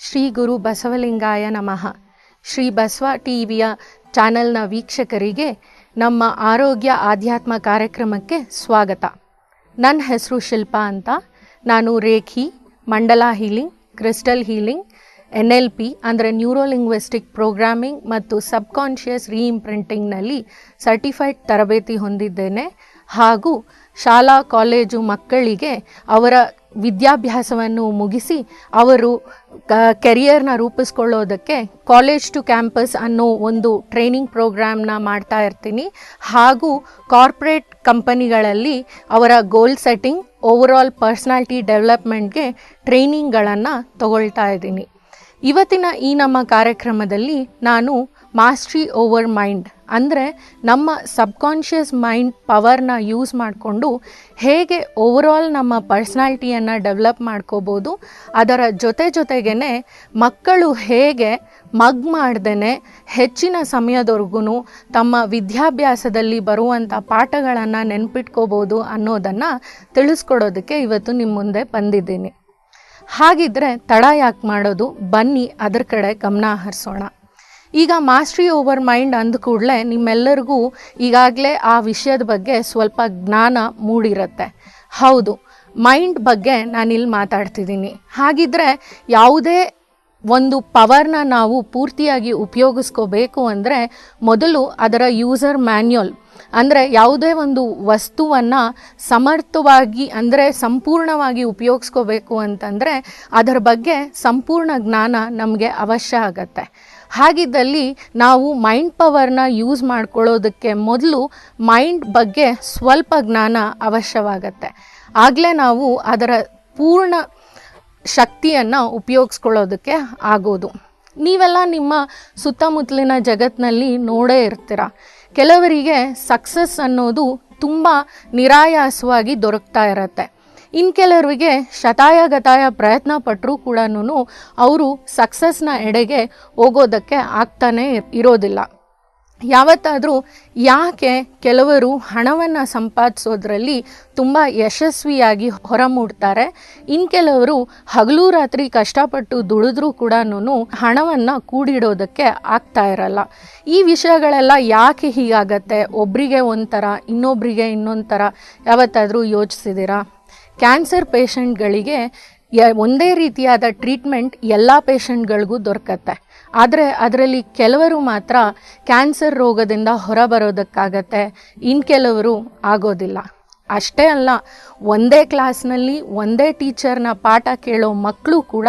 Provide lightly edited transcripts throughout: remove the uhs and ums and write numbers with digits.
ಶ್ರೀ ಗುರು ಬಸವಲಿಂಗಾಯ ನಮಃ. ಶ್ರೀ ಬಸವ ಟಿವಿಯ ಚಾನೆಲ್ನ ವೀಕ್ಷಕರಿಗೆ ನಮ್ಮ ಆರೋಗ್ಯ ಆಧ್ಯಾತ್ಮ ಕಾರ್ಯಕ್ರಮಕ್ಕೆ ಸ್ವಾಗತ. ನನ್ನ ಹೆಸರು ಶಿಲ್ಪಾ ಅಂತ. ನಾನು ರೇಖಿ, ಮಂಡಲ ಹೀಲಿಂಗ್, ಕ್ರಿಸ್ಟಲ್ ಹೀಲಿಂಗ್, NLP ಅಂದರೆ ನ್ಯೂರೋಲಿಂಗ್ವಿಸ್ಟಿಕ್ ಪ್ರೋಗ್ರಾಮಿಂಗ್ ಮತ್ತು ಸಬ್ಕಾನ್ಷಿಯಸ್ ರೀಇಂಪ್ರಿಂಟಿಂಗ್ನಲ್ಲಿ ಸರ್ಟಿಫೈಡ್ ತರಬೇತಿ ಹೊಂದಿದ್ದೇನೆ. ಹಾಗೂ ಶಾಲಾ ಕಾಲೇಜು ಮಕ್ಕಳಿಗೆ ಅವರ ವಿದ್ಯಾಭ್ಯಾಸವನ್ನು ಮುಗಿಸಿ ಅವರು ಕೆರಿಯರ್ನ ರೂಪಿಸ್ಕೊಳ್ಳೋದಕ್ಕೆ ಕಾಲೇಜ್ ಟು ಕ್ಯಾಂಪಸ್ ಅನ್ನೋ ಒಂದು ಟ್ರೈನಿಂಗ್ ಪ್ರೋಗ್ರಾಮ್ನ ಮಾಡ್ತಾ ಇರ್ತೀನಿ. ಹಾಗೂ ಕಾರ್ಪೊರೇಟ್ ಕಂಪನಿಗಳಲ್ಲಿ ಅವರ ಗೋಲ್ ಸೆಟ್ಟಿಂಗ್, ಓವರಾಲ್ ಪರ್ಸ್ನಾಲಿಟಿ ಡೆವಲಪ್ಮೆಂಟ್ಗೆ ಟ್ರೈನಿಂಗ್ಗಳನ್ನು ತಗೊಳ್ತಾ ಇದ್ದೀನಿ. ಇವತ್ತಿನ ಈ ನಮ್ಮ ಕಾರ್ಯಕ್ರಮದಲ್ಲಿ ನಾನು ಮಾಸ್ಟ್ರಿ ಓವರ್ ಮೈಂಡ್ ಅಂದರೆ ನಮ್ಮ ಸಬ್ಕಾನ್ಷಿಯಸ್ ಮೈಂಡ್ ಪವರ್ನ ಯೂಸ್ ಮಾಡಿಕೊಂಡು ಹೇಗೆ ಓವರಾಲ್ ನಮ್ಮ ಪರ್ಸ್ನಾಲಿಟಿಯನ್ನು ಡೆವಲಪ್ ಮಾಡ್ಕೋಬೋದು, ಅದರ ಜೊತೆಗೇ ಮಕ್ಕಳು ಹೇಗೆ ಮಗ್ ಮಾಡ್ದೇ ಹೆಚ್ಚಿನ ಸಮಯದವರೆಗೂ ತಮ್ಮ ವಿದ್ಯಾಭ್ಯಾಸದಲ್ಲಿ ಬರುವಂಥ ಪಾಠಗಳನ್ನು ನೆನ್ಪಿಟ್ಕೋಬೋದು ಅನ್ನೋದನ್ನು ತಿಳಿಸ್ಕೊಡೋದಕ್ಕೆ ಇವತ್ತು ನಿಮ್ಮ ಮುಂದೆ ಬಂದಿದ್ದೀನಿ. ಹಾಗಿದ್ರೆ ತಡ ಯಾಕೆ ಮಾಡೋದು, ಬನ್ನಿ ಅದರ ಕಡೆ ಗಮನ ಹರಿಸೋಣ. ಈಗ ಮಾಸ್ಟ್ರಿ ಓವರ್ ಮೈಂಡ್ ಅಂದ ಕೂಡಲೇ ನಿಮ್ಮೆಲ್ಲರಿಗೂ ಈಗಾಗಲೇ ಆ ವಿಷಯದ ಬಗ್ಗೆ ಸ್ವಲ್ಪ ಜ್ಞಾನ ಮೂಡಿರುತ್ತೆ. ಹೌದು, ಮೈಂಡ್ ಬಗ್ಗೆ ನಾನಿಲ್ಲಿ ಮಾತಾಡ್ತಿದ್ದೀನಿ. ಹಾಗಿದ್ರೆ ಯಾವುದೇ ಒಂದು ಪವರ್ನ ನಾವು ಪೂರ್ತಿಯಾಗಿ ಉಪಯೋಗಿಸ್ಕೋಬೇಕು ಅಂದರೆ ಮೊದಲು ಅದರ ಯೂಸರ್ ಮ್ಯಾನ್ಯುಯಲ್ ಅಂದರೆ ಯಾವುದೇ ಒಂದು ವಸ್ತುವನ್ನು ಸಮರ್ಥವಾಗಿ ಅಂದರೆ ಸಂಪೂರ್ಣವಾಗಿ ಉಪಯೋಗಿಸ್ಕೋಬೇಕು ಅಂತಂದರೆ ಅದರ ಬಗ್ಗೆ ಸಂಪೂರ್ಣ ಜ್ಞಾನ ನಮಗೆ ಅವಶ್ಯ ಆಗತ್ತೆ. ಹಾಗಿದ್ದಲ್ಲಿ ನಾವು ಮೈಂಡ್ ಪವರ್ನ ಯೂಸ್ ಮಾಡ್ಕೊಳ್ಳೋದಕ್ಕೆ ಮೊದಲು ಮೈಂಡ್ ಬಗ್ಗೆ ಸ್ವಲ್ಪ ಜ್ಞಾನ ಅವಶ್ಯವಾಗತ್ತೆ. ಆಗಲೇ ನಾವು ಅದರ ಪೂರ್ಣ ಶಕ್ತಿಯನ್ನು ಉಪಯೋಗಿಸ್ಕೊಳ್ಳೋದಕ್ಕೆ ಆಗೋದು. ನೀವೆಲ್ಲ ನಿಮ್ಮ ಸುತ್ತಮುತ್ತಲಿನ ಜಗತ್ತಿನಲ್ಲಿ ನೋಡೇ ಇರ್ತೀರ. ಕೆಲವರಿಗೆ ಸಕ್ಸಸ್ ಅನ್ನೋದು ತುಂಬ ನಿರಾಯಾಸವಾಗಿ ದೊರಕ್ತಾ ಇರತ್ತೆ. ಇನ್ನು ಕೆಲವರಿಗೆ ಶತಾಯಗತಾಯ ಪ್ರಯತ್ನ ಪಟ್ಟರೂ ಕೂಡ ಅವರು ಸಕ್ಸಸ್ನ ಎಡೆಗೆ ಹೋಗೋದಕ್ಕೆ ಆಗ್ತಾನೇ ಇರೋದಿಲ್ಲ. ಯಾವತ್ತಾದರೂ ಯಾಕೆ ಕೆಲವರು ಹಣವನ್ನು ಸಂಪಾದಿಸೋದ್ರಲ್ಲಿ ತುಂಬ ಯಶಸ್ವಿಯಾಗಿ ಹೊರಮೂಡ್ತಾರೆ, ಇನ್ನು ಕೆಲವರು ಹಗಲು ರಾತ್ರಿ ಕಷ್ಟಪಟ್ಟು ದುಡಿದ್ರೂ ಕೂಡ ಹಣವನ್ನು ಕೂಡಿಡೋದಕ್ಕೆ ಆಗ್ತಾ ಇರಲ್ಲ. ಈ ವಿಷಯಗಳೆಲ್ಲ ಯಾಕೆ ಹೀಗಾಗತ್ತೆ, ಒಬ್ಬರಿಗೆ ಒಂಥರ ಇನ್ನೊಬ್ಬರಿಗೆ ಇನ್ನೊಂದು ಥರ ಯಾವತ್ತಾದರೂ ಯೋಚಿಸಿದ್ದೀರಾ? ಕ್ಯಾನ್ಸರ್ ಪೇಷಂಟ್ಗಳಿಗೆ ಒಂದೇ ರೀತಿಯಾದ ಟ್ರೀಟ್ಮೆಂಟ್ ಎಲ್ಲ ಪೇಷಂಟ್ಗಳಿಗೂ ದೊರಕತ್ತೆ. ಆದರೆ ಅದರಲ್ಲಿ ಕೆಲವರು ಮಾತ್ರ ಕ್ಯಾನ್ಸರ್ ರೋಗದಿಂದ ಹೊರಬರೋದಕ್ಕಾಗತ್ತೆ, ಇನ್ನು ಕೆಲವರು ಆಗೋದಿಲ್ಲ. ಅಷ್ಟೇ ಅಲ್ಲ, ಒಂದೇ ಕ್ಲಾಸ್ನಲ್ಲಿ ಒಂದೇ ಟೀಚರ್ನ ಪಾಠ ಕೇಳೋ ಮಕ್ಕಳು ಕೂಡ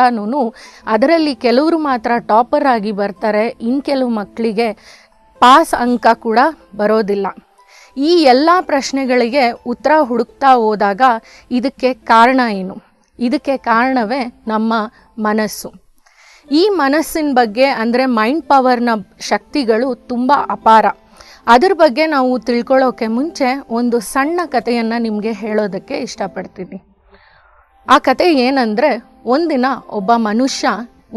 ಅದರಲ್ಲಿ ಕೆಲವರು ಮಾತ್ರ ಟಾಪರ್ ಆಗಿ ಬರ್ತಾರೆ, ಇನ್ನು ಕೆಲವು ಮಕ್ಕಳಿಗೆ ಪಾಸ್ ಅಂಕ ಕೂಡ ಬರೋದಿಲ್ಲ. ಈ ಎಲ್ಲ ಪ್ರಶ್ನೆಗಳಿಗೆ ಉತ್ತರ ಹುಡುಕ್ತಾ ಹೋದಾಗ ಇದಕ್ಕೆ ಕಾರಣ ಏನು? ಇದಕ್ಕೆ ಕಾರಣವೇ ನಮ್ಮ ಮನಸ್ಸು. ಈ ಮನಸ್ಸಿನ ಬಗ್ಗೆ ಅಂದರೆ ಮೈಂಡ್ ಪವರ್ನ ಶಕ್ತಿಗಳು ತುಂಬ ಅಪಾರ. ಅದ್ರ ಬಗ್ಗೆ ನಾವು ತಿಳ್ಕೊಳ್ಳೋಕೆ ಮುಂಚೆ ಒಂದು ಸಣ್ಣ ಕಥೆಯನ್ನು ನಿಮಗೆ ಹೇಳೋದಕ್ಕೆ ಇಷ್ಟಪಡ್ತೀನಿ. ಆ ಕತೆ ಏನಂದರೆ, ಒಂದಿನ ಒಬ್ಬ ಮನುಷ್ಯ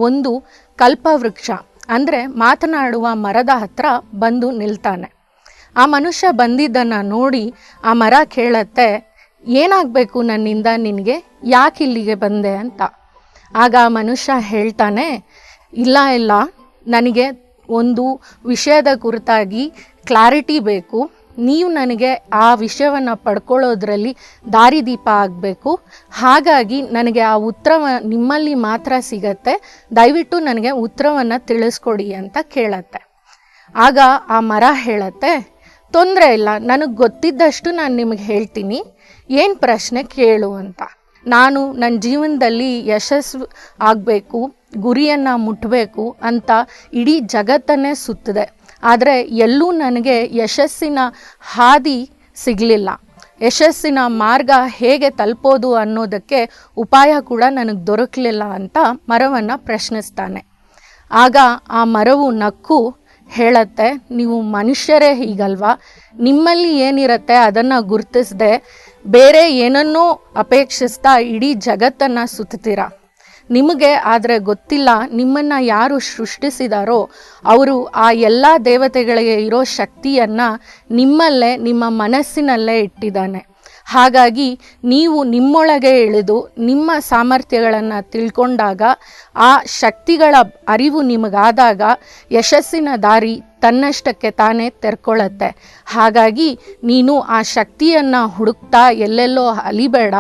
ಒಂದು ಕಲ್ಪವೃಕ್ಷ ಅಂದರೆ ಮಾತನಾಡುವ ಮರದ ಹತ್ರ ಬಂದು ನಿಲ್ತಾನೆ. ಆ ಮನುಷ್ಯ ಬಂದಿದ್ದನ್ನು ನೋಡಿ ಆ ಮರ ಕೇಳತ್ತೆ, ಏನಾಗಬೇಕು ನನ್ನಿಂದ ನಿನಗೆ, ಯಾಕೆ ಇಲ್ಲಿಗೆ ಬಂದೆ ಅಂತ. ಆಗ ಆ ಮನುಷ್ಯ ಹೇಳ್ತಾನೆ, ಇಲ್ಲ ನನಗೆ ಒಂದು ವಿಷಯದ ಕುರಿತಾಗಿ ಕ್ಲಾರಿಟಿ ಬೇಕು, ನೀವು ನನಗೆ ಆ ವಿಷಯವನ್ನು ಪಡ್ಕೊಳ್ಳೋದ್ರಲ್ಲಿ ದಾರಿದೀಪ ಆಗಬೇಕು, ಹಾಗಾಗಿ ನನಗೆ ಆ ಉತ್ತರ ನಿಮ್ಮಲ್ಲಿ ಮಾತ್ರ ಸಿಗತ್ತೆ, ದಯವಿಟ್ಟು ನನಗೆ ಉತ್ತರವನ್ನು ತಿಳಿಸ್ಕೊಡಿ ಅಂತ ಕೇಳತ್ತೆ. ಆಗ ಆ ಮರ ಹೇಳತ್ತೆ, ತೊಂದರೆ ಇಲ್ಲ, ನನಗೆ ಗೊತ್ತಿದ್ದಷ್ಟು ನಾನು ನಿಮಗೆ ಹೇಳ್ತೀನಿ, ಏನು ಪ್ರಶ್ನೆ ಕೇಳು ಅಂತ. ನಾನು ನನ್ನ ಜೀವನದಲ್ಲಿ ಯಶಸ್ಸು ಆಗಬೇಕು, ಗುರಿಯನ್ನು ಮುಟ್ಟಬೇಕು ಅಂತ ಇಡೀ ಜಗತ್ತನ್ನೇ ಸುತ್ತಿದೆ. ಆದರೆ ಎಲ್ಲೂ ನನಗೆ ಯಶಸ್ಸಿನ ಹಾದಿ ಸಿಗಲಿಲ್ಲ. ಯಶಸ್ಸಿನ ಮಾರ್ಗ ಹೇಗೆ ತಲುಪೋದು ಅನ್ನೋದಕ್ಕೆ ಉಪಾಯ ಕೂಡ ನನಗೆ ದೊರಕಲಿಲ್ಲ ಅಂತ ಮರವನ್ನು ಪ್ರಶ್ನಿಸ್ತಾನೆ. ಆಗ ಆ ಮರವು ನಕ್ಕು ಹೇಳತ್ತೆ, ನೀವು ಮನುಷ್ಯರೇ ಹೀಗಲ್ವಾ, ನಿಮ್ಮಲ್ಲಿ ಏನಿರುತ್ತೆ ಅದನ್ನು ಗುರುತಿಸದೆ ಬೇರೆ ಏನನ್ನೋ ಅಪೇಕ್ಷಿಸ್ತಾ ಇಡೀ ಜಗತ್ತನ್ನು ಸುತ್ತೀರ. ನಿಮಗೆ ಆದರೆ ಗೊತ್ತಿಲ್ಲ, ನಿಮ್ಮನ್ನು ಯಾರು ಸೃಷ್ಟಿಸಿದಾರೋ ಅವರು ಆ ಎಲ್ಲ ದೇವತೆಗಳಿಗೆ ಇರೋ ಶಕ್ತಿಯನ್ನು ನಿಮ್ಮಲ್ಲೇ, ನಿಮ್ಮ ಮನಸ್ಸಿನಲ್ಲೇ ಇಟ್ಟಿದ್ದಾನೆ. ಹಾಗಾಗಿ ನೀವು ನಿಮ್ಮೊಳಗೆ ಇಳಿದು ನಿಮ್ಮ ಸಾಮರ್ಥ್ಯಗಳನ್ನು ತಿಳ್ಕೊಂಡಾಗ, ಆ ಶಕ್ತಿಗಳ ಅರಿವು ನಿಮಗಾದಾಗ ಯಶಸ್ಸಿನ ದಾರಿ ತನ್ನಷ್ಟಕ್ಕೆ ತಾನೇ ತೆರ್ಕೊಳ್ಳುತ್ತೆ. ಹಾಗಾಗಿ ನೀನು ಆ ಶಕ್ತಿಯನ್ನು ಹುಡುಕ್ತಾ ಎಲ್ಲೆಲ್ಲೋ ಅಲಿಬೇಡ,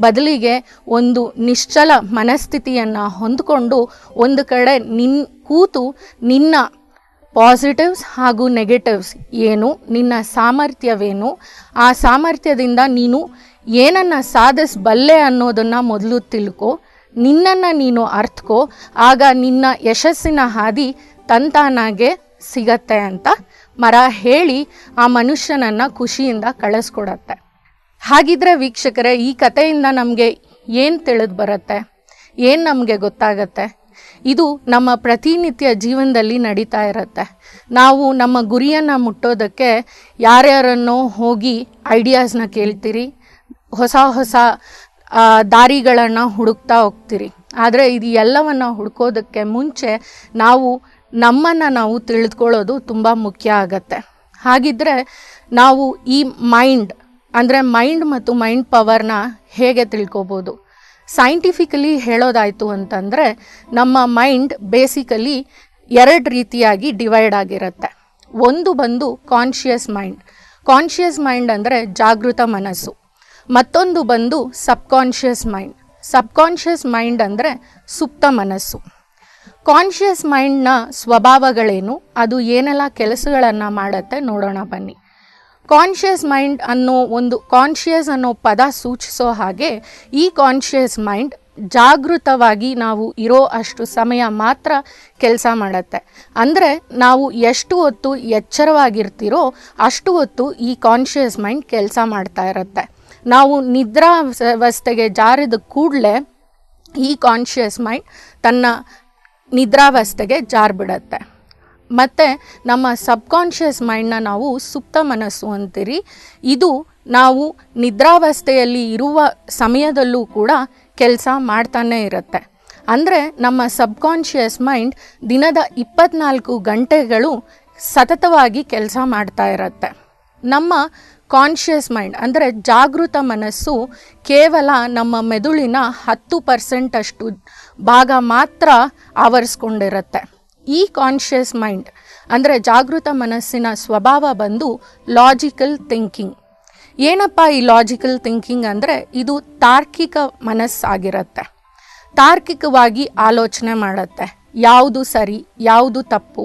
ಬದಲಿಗೆ ಒಂದು ನಿಶ್ಚಲ ಮನಸ್ಥಿತಿಯನ್ನು ಹೊಂದಿಕೊಂಡು ಒಂದು ಕಡೆ ಕೂತು ನಿನ್ನ ಪಾಸಿಟಿವ್ಸ್ ಹಾಗೂ ನೆಗೆಟಿವ್ಸ್ ಏನು, ನಿನ್ನ ಸಾಮರ್ಥ್ಯವೇನು, ಆ ಸಾಮರ್ಥ್ಯದಿಂದ ನೀನು ಏನನ್ನು ಸಾಧಿಸಬಲ್ಲೆ ಅನ್ನೋದನ್ನು ಮೊದಲು ತಿಳ್ಕೊ, ನಿನ್ನನ್ನು ನೀನು ಅರ್ಥಕೋ, ಆಗ ನಿನ್ನ ಯಶಸ್ಸಿನ ಹಾದಿ ತಂತಾನಾಗೆ ಸಿಗತ್ತೆ ಅಂತ ಮರ ಹೇಳಿ ಆ ಮನುಷ್ಯನನ್ನು ಖುಷಿಯಿಂದ ಕಳಿಸ್ಕೊಡತ್ತೆ. ಹಾಗಿದ್ರೆ ವೀಕ್ಷಕರೇ, ಈ ಕಥೆಯಿಂದ ನಮಗೆ ಏನು ತಿಳಿದು ಬರುತ್ತೆ, ಏನು ನಮಗೆ ಗೊತ್ತಾಗತ್ತೆ? ಇದು ನಮ್ಮ ಪ್ರತಿನಿತ್ಯ ಜೀವನದಲ್ಲಿ ನಡೀತಾ ಇರುತ್ತೆ. ನಾವು ನಮ್ಮ ಗುರಿಯನ್ನು ಮುಟ್ಟೋದಕ್ಕೆ ಯಾರ್ಯಾರನ್ನೋ ಹೋಗಿ ಐಡಿಯಾಸ್ನ ಕೇಳ್ತೀರಿ, ಹೊಸ ಹೊಸ ದಾರಿಗಳನ್ನು ಹುಡುಕ್ತಾ ಹೋಗ್ತೀರಿ. ಆದರೆ ಇದು ಎಲ್ಲವನ್ನು ಹುಡುಕೋದಕ್ಕೆ ಮುಂಚೆ ನಮ್ಮನ್ನು ನಾವು ತಿಳಿದುಕೊಳ್ಳೋದು ತುಂಬ ಮುಖ್ಯ ಆಗತ್ತೆ. ಹಾಗಿದ್ರೆ ನಾವು ಈ ಮೈಂಡ್ ಮತ್ತು ಮೈಂಡ್ ಪವರ್ನ ಹೇಗೆ ತಿಳ್ಕೊಬೋದು? ಸೈಂಟಿಫಿಕಲಿ ಹೇಳೋದಾಯಿತು ಅಂತಂದರೆ, ನಮ್ಮ ಮೈಂಡ್ ಬೇಸಿಕಲಿ 2 ರೀತಿಯಾಗಿ ಡಿವೈಡ್ ಆಗಿರುತ್ತೆ. ಒಂದು ಬಂದು ಕಾನ್ಷಿಯಸ್ ಮೈಂಡ್ ಅಂದರೆ ಜಾಗೃತ ಮನಸ್ಸು. ಮತ್ತೊಂದು ಬಂದು ಸಬ್ಕಾನ್ಷಿಯಸ್ ಮೈಂಡ್ ಅಂದರೆ ಸುಪ್ತ ಮನಸ್ಸು. ಕಾನ್ಷಿಯಸ್ ಮೈಂಡ್ನ ಸ್ವಭಾವಗಳೇನು, ಅದು ಏನೆಲ್ಲ ಕೆಲಸಗಳನ್ನು ಮಾಡುತ್ತೆ ನೋಡೋಣ ಬನ್ನಿ. ಕಾನ್ಷಿಯಸ್ ಮೈಂಡ್ ಕಾನ್ಷಿಯಸ್ ಅನ್ನೋ ಪದ ಸೂಚಿಸೋ ಹಾಗೆ, ಈ ಕಾನ್ಷಿಯಸ್ ಮೈಂಡ್ ಜಾಗೃತವಾಗಿ ನಾವು ಇರೋ ಅಷ್ಟು ಸಮಯ ಮಾತ್ರ ಕೆಲಸ ಮಾಡುತ್ತೆ. ಅಂದರೆ ನಾವು ಎಷ್ಟು ಹೊತ್ತು ಎಚ್ಚರವಾಗಿರ್ತೀರೋ ಅಷ್ಟು ಹೊತ್ತು ಈ ಕಾನ್ಷಿಯಸ್ ಮೈಂಡ್ ಕೆಲಸ ಮಾಡ್ತಾ ಇರುತ್ತೆ. ನಾವು ನಿದ್ರಾವಸ್ಥೆಗೆ ಜಾರಿದ ಕೂಡಲೇ ಈ ಕಾನ್ಷಿಯಸ್ ಮೈಂಡ್ ತನ್ನ ನಿದ್ರಾವಸ್ಥೆಗೆ ಜಾರಿಬಿಡತ್ತೆ. ಮತ್ತು ನಮ್ಮ ಸಬ್ಕಾನ್ಷಿಯಸ್ ಮೈಂಡ್ನ ನಾವು ಸುಪ್ತ ಮನಸ್ಸು ಅಂತೀರಿ. ಇದು ನಾವು ನಿದ್ರಾವಸ್ಥೆಯಲ್ಲಿ ಇರುವ ಸಮಯದಲ್ಲೂ ಕೂಡ ಕೆಲಸ ಮಾಡ್ತಾನೇ ಇರುತ್ತೆ. ಅಂದರೆ ನಮ್ಮ ಸಬ್ಕಾನ್ಷಿಯಸ್ ಮೈಂಡ್ ದಿನದ 24 ಗಂಟೆಗಳು ಸತತವಾಗಿ ಕೆಲಸ ಮಾಡ್ತಾ ಇರುತ್ತೆ. ನಮ್ಮ ಕಾನ್ಷಿಯಸ್ ಮೈಂಡ್ ಅಂದರೆ ಜಾಗೃತ ಮನಸ್ಸು ಕೇವಲ ನಮ್ಮ ಮೆದುಳಿನ 10% ಅಷ್ಟು ಭಾಗ ಮಾತ್ರ ಆವರಿಸ್ಕೊಂಡಿರುತ್ತೆ. ಈ ಕಾನ್ಷಿಯಸ್ ಮೈಂಡ್ ಅಂದರೆ ಜಾಗೃತ ಮನಸ್ಸಿನ ಸ್ವಭಾವ ಬಂದು ಲಾಜಿಕಲ್ ಥಿಂಕಿಂಗ್. ಏನಪ್ಪ ಈ ಲಾಜಿಕಲ್ ಥಿಂಕಿಂಗ್ ಅಂದರೆ, ಇದು ತಾರ್ಕಿಕ ಮನಸ್ಸಾಗಿರುತ್ತೆ. ತಾರ್ಕಿಕವಾಗಿ ಆಲೋಚನೆ ಮಾಡುತ್ತೆ. ಯಾವುದು ಸರಿ, ಯಾವುದು ತಪ್ಪು,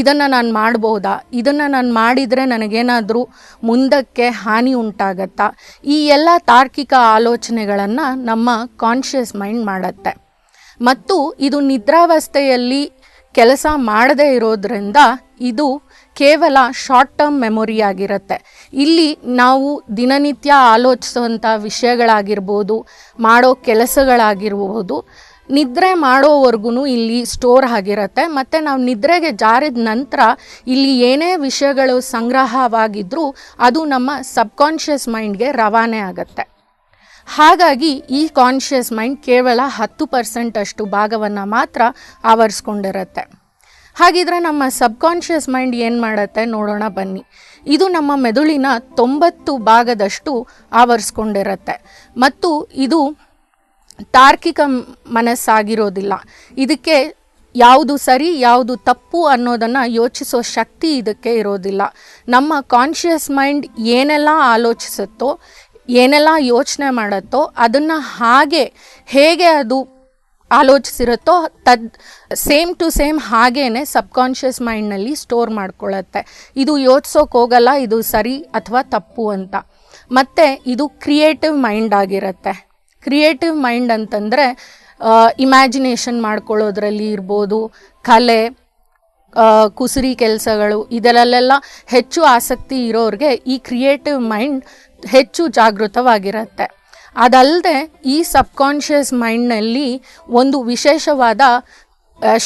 ಇದನ್ನು ನಾನು ಮಾಡ್ಬೋದಾ, ಇದನ್ನು ನಾನು ಮಾಡಿದರೆ ನನಗೇನಾದರೂ ಮುಂದಕ್ಕೆ ಹಾನಿ ಉಂಟಾಗತ್ತಾ, ಈ ಎಲ್ಲ ತಾರ್ಕಿಕ ಆಲೋಚನೆಗಳನ್ನು ನಮ್ಮ ಕಾನ್ಷಿಯಸ್ ಮೈಂಡ್ ಮಾಡುತ್ತೆ. ಮತ್ತು ಇದು ನಿದ್ರಾವಸ್ಥೆಯಲ್ಲಿ ಕೆಲಸ ಮಾಡದೇ ಇರೋದ್ರಿಂದ ಇದು ಕೇವಲ ಶಾರ್ಟ್ ಟರ್ಮ್ ಮೆಮೊರಿ ಆಗಿರುತ್ತೆ. ಇಲ್ಲಿ ನಾವು ದಿನನಿತ್ಯ ಆಲೋಚಿಸುವಂಥ ವಿಷಯಗಳಾಗಿರ್ಬೋದು, ಮಾಡೋ ಕೆಲಸಗಳಾಗಿರ್ಬೋದು, ನಿದ್ರೆ ಮಾಡೋವರೆಗೂ ಇಲ್ಲಿ ಸ್ಟೋರ್ ಆಗಿರುತ್ತೆ. ಮತ್ತು ನಾವು ನಿದ್ರೆಗೆ ಜಾರಿದ ನಂತರ ಇಲ್ಲಿ ಏನೇ ವಿಷಯಗಳು ಸಂಗ್ರಹವಾಗಿದ್ದರೂ ಅದು ನಮ್ಮ ಸಬ್ಕಾನ್ಷಿಯಸ್ ಮೈಂಡ್ಗೆ ರವಾನೆ ಆಗುತ್ತೆ. ಹಾಗಾಗಿ ಈ ಕಾನ್ಷಿಯಸ್ ಮೈಂಡ್ ಕೇವಲ 10% ಅಷ್ಟು ಭಾಗವನ್ನು ಮಾತ್ರ ಆವರಿಸ್ಕೊಂಡಿರುತ್ತೆ. ಹಾಗಿದ್ರೆ ನಮ್ಮ ಸಬ್ಕಾನ್ಷಿಯಸ್ ಮೈಂಡ್ ಏನು ಮಾಡುತ್ತೆ ನೋಡೋಣ ಬನ್ನಿ. ಇದು ನಮ್ಮ ಮೆದುಳಿನ 90 ಭಾಗದಷ್ಟು ಆವರಿಸ್ಕೊಂಡಿರುತ್ತೆ. ಮತ್ತು ಇದು ತಾರ್ಕಿಕ ಮನಸ್ಸಾಗಿರೋದಿಲ್ಲ. ಇದಕ್ಕೆ ಯಾವುದು ಸರಿ ಯಾವುದು ತಪ್ಪು ಅನ್ನೋದನ್ನು ಯೋಚಿಸೋ ಶಕ್ತಿ ಇದಕ್ಕೆ ಇರೋದಿಲ್ಲ. ನಮ್ಮ ಕಾನ್ಷಿಯಸ್ ಮೈಂಡ್ ಏನೆಲ್ಲ ಆಲೋಚಿಸುತ್ತೋ, ಏನೆಲ್ಲ ಯೋಚನೆ ಮಾಡುತ್ತೋ, ಅದನ್ನು ಹೇಗೆ ಅದು ಆಲೋಚಿಸಿರುತ್ತೋ ಸೇಮ್ ಟು ಸೇಮ್ ಹಾಗೇ ಸಬ್ಕಾನ್ಷಿಯಸ್ ಮೈಂಡ್ನಲ್ಲಿ ಸ್ಟೋರ್ ಮಾಡ್ಕೊಳ್ಳುತ್ತೆ. ಇದು ಯೋಚಿಸೋಕೆ ಹೋಗಲ್ಲ ಇದು ಸರಿ ಅಥವಾ ತಪ್ಪು ಅಂತ. ಮತ್ತು ಇದು ಕ್ರಿಯೇಟಿವ್ ಮೈಂಡ್ ಆಗಿರುತ್ತೆ. ಕ್ರಿಯೇಟಿವ್ ಮೈಂಡ್ ಅಂತಂದರೆ ಇಮ್ಯಾಜಿನೇಷನ್ ಮಾಡ್ಕೊಳ್ಳೋದ್ರಲ್ಲಿ ಇರ್ಬೋದು, ಕಲೆ, ಕುಸುರಿ ಕೆಲಸಗಳು, ಇದರಲ್ಲೆಲ್ಲ ಹೆಚ್ಚು ಆಸಕ್ತಿ ಇರೋರಿಗೆ ಈ ಕ್ರಿಯೇಟಿವ್ ಮೈಂಡ್ ಹೆಚ್ಚು ಜಾಗೃತವಾಗಿರುತ್ತೆ. ಅದಲ್ಲದೆ ಈ ಸಬ್ಕಾನ್ಷಿಯಸ್ ಮೈಂಡ್ನಲ್ಲಿ ಒಂದು ವಿಶೇಷವಾದ